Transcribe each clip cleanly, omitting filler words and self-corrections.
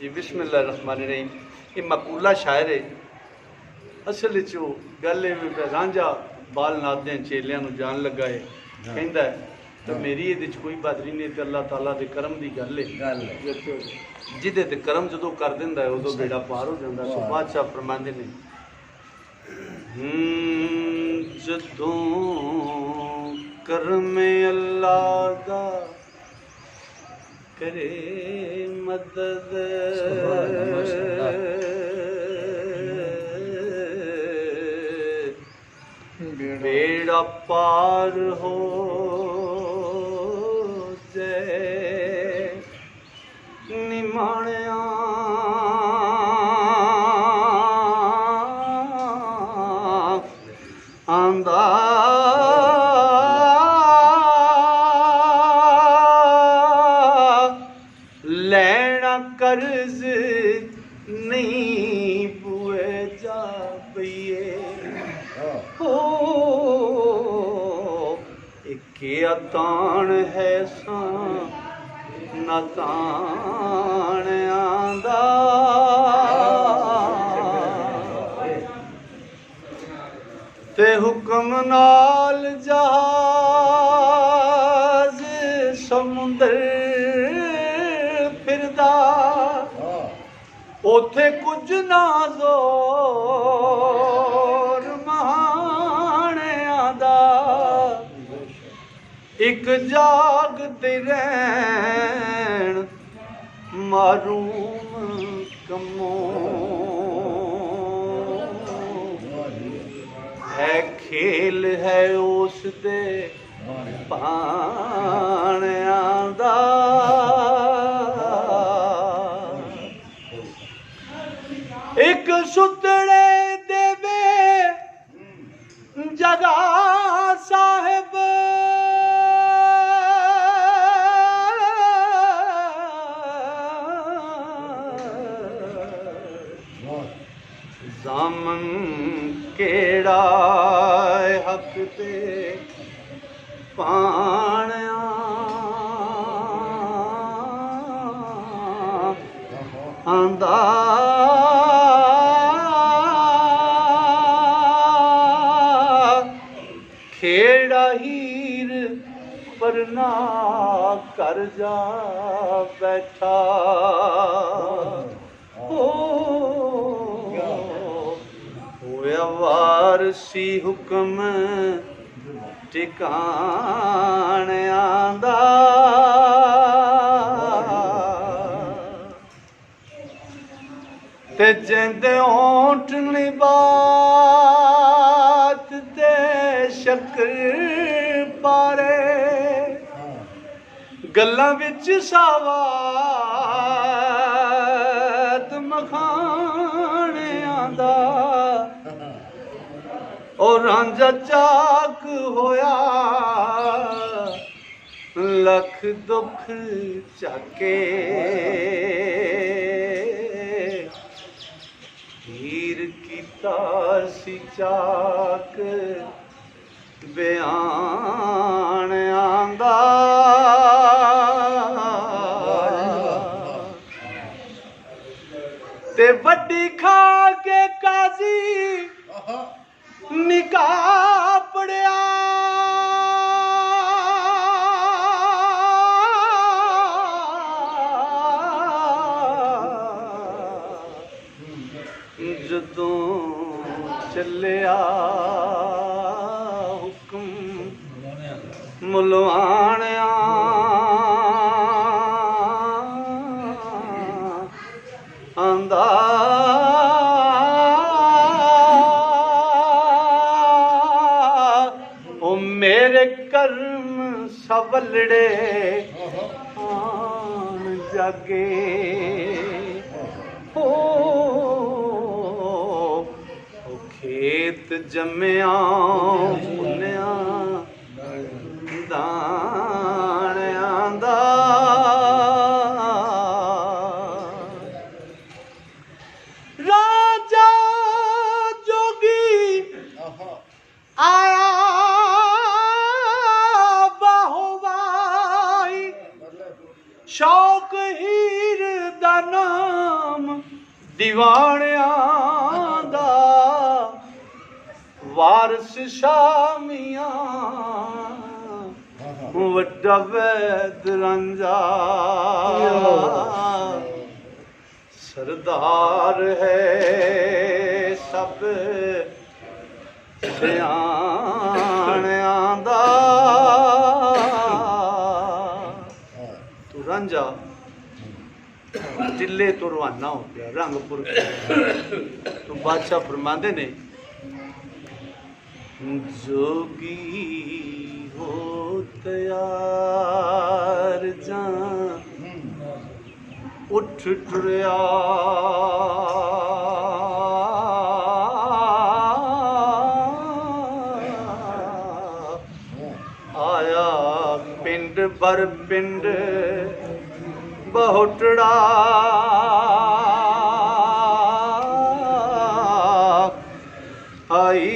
ये बिस्मिल्लाहिर्रहमानिर्रहीम ये मकूला शायर है। असल गल है रांझा बाल नादे चेलियां नूं जान लगा है कहंदा है तो मेरी ये कोई बदली नहीं तो अल्लाह ताला दे करम की गल है जिदे ते करम जदों कर दिंदा है उदों बेड़ा पार हो जाता। सो बादशाह फरमांदे ने जदों करम अल्लाह दा करे मदद बेड़ा पार हो जाए निमाणिया आंदा लेना कर्ज नहीं बुए जा पइए हो क्या तान है सा न तान आंदा ते हुक्म नाल जहाज समुंदर फिरदा ओथे कुछ ना जोर महाने आंदा एक जागते रहन मारूम कमो है खेल है उस दे पान आंदा एक सुतड़े देवे जगा साहिब जामन केड़ा हक ते पाणिया आंदा खेड़ा हीर पर ना कर जा बैठा वारसी हुक्म टिकाण आंदा ते जिंद ओंठ निबात ते शक्कर पारे गल्लां विच सावात मखाण आंदा और रांझा चाक होया लख दुख चाके हीर कीता सी चाक बयान आंदा ते वड्डी खा के काजी निकाह पड़िया जदों चलिया हुक्म मुलवाणिया आंदा मेरे कर्म सवलड़े आन जागे हो खेत जम्मिया पुन्निया दान आंदा राजा जोगी आया शौक हीर दाना दीवाणियां दा वारस शामियां वड्डा वैद रांझा सरदार है सब सियाणियां दा तू रांझा जिले तो रवाना हो गया रंगपुर तो बादशाह फरमाते ने जोगी हो तैयार जा उठ टुरिया आया पिंड बर पिंड बहुटड़ा आई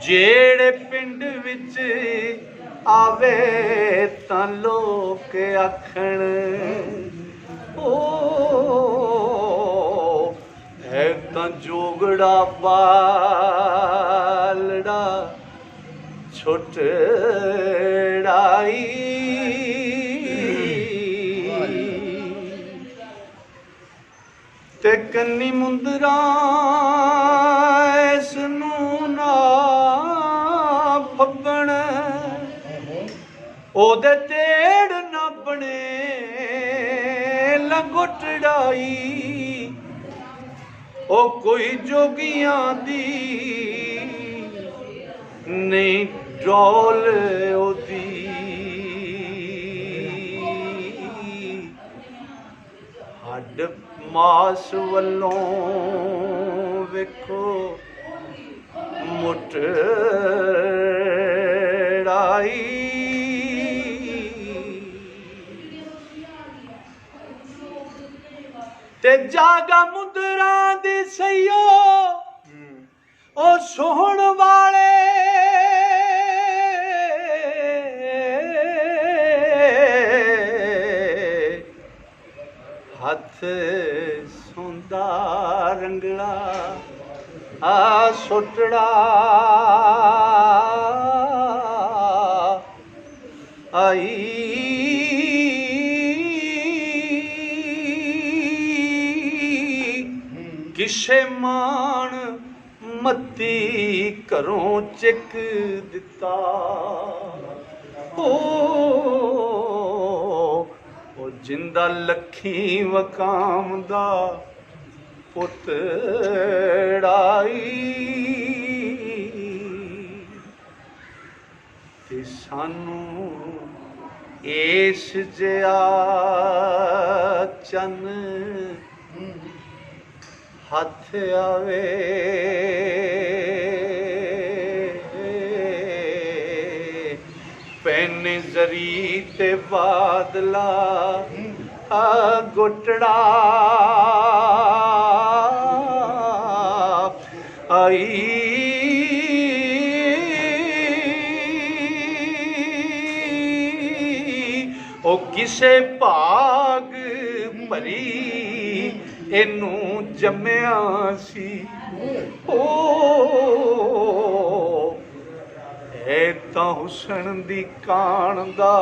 जेड़े पिंड विच आवे तां लोक आखण ओ है तां जोगड़ा बालड़ा छुटड़ाई ते कन्नी मुंदरा इसनू ना फब्बण ओदे तेड़ ना बने लंगोटड़ाई ओ कोई जोगियां दी नहीं डोल ओदी हड मास वल्लों वेखो मुटड़ाई ते जागा मुद्रा दी सईयो ओ सोहण वाले हथ सोंदा रंगला आ सुटड़ा आई किसे मान मती घरों चिक दिता ओ जिंदा लखी वकाम दा पुतड़ाई ते सानू इस जिया चन हथ आवे पैन जरी ते बादला गुटड़ा आई ओ किसे भाग भरी एनू जम्मिया सी ओ है तां हुसन दी कान दा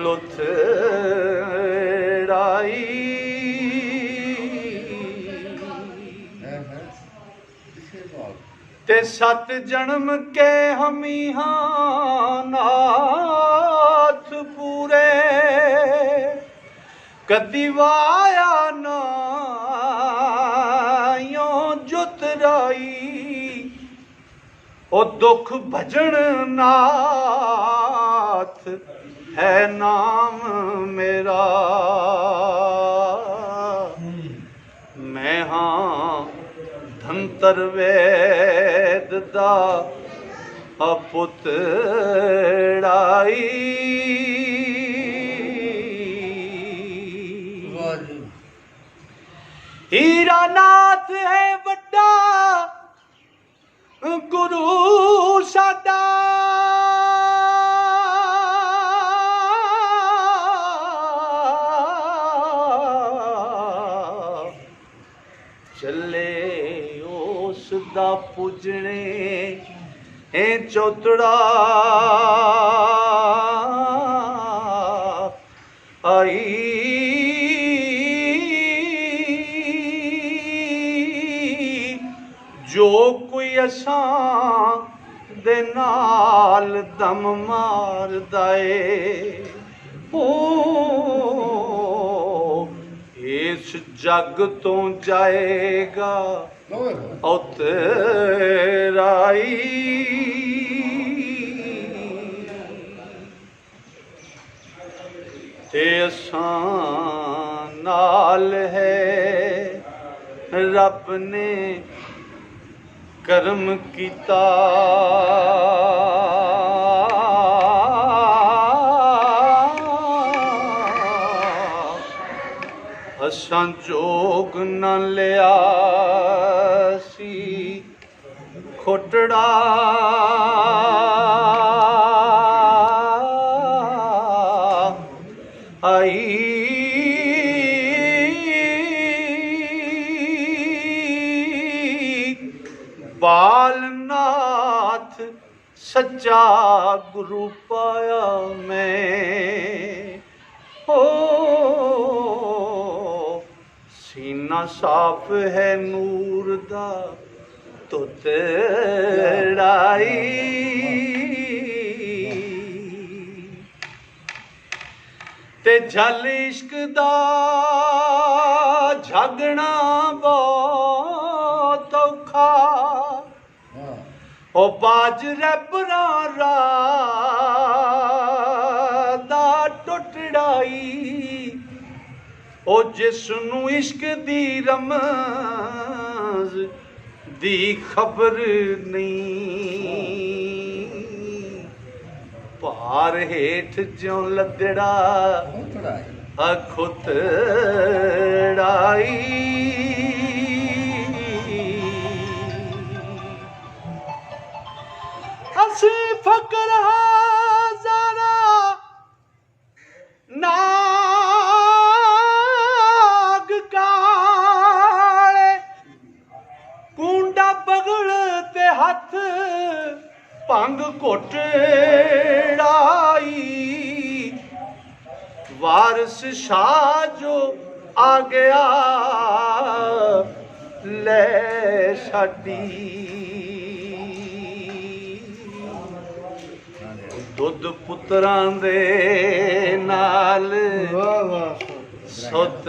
लुथड़ाई ते सत जन्म के हमीहा नाथ पूरे कदी वाया ना यो जुतराई ओ दुख भजन नाथ है नाम मेरा मैं हाँ धनतर वैद दा पुतड़ाई हीरा नाथ है बड़ा गुरु साडा दा पूजने है चौतड़ा आई जो कोई असां दे नाल दम मारदा ए ओ इस जग तो जाएगा उतराई ते असां नाल है रब ने कर्म कीता असां जोग न लिया सी खोटड़ा आई बालनाथ सच्चा गुरु पाया मैं हो सीना साफ है नूर दा तो तेराई ते झल इश्क दा झगना बहुत औखा ओ बाज रैपरा दा टुटड़ाई ओ जिसनू इश्क दी रमज दी खबर नहीं भार हेठ ज्यों लदड़ा खुतड़ाई असी फकर हज़ारा नाग काले कूंडा पगड़ ते हथ भंग घोटड़ाई वारिस शाह जो आ गया ले छाटी दुध पुत्रां दे नाल सुत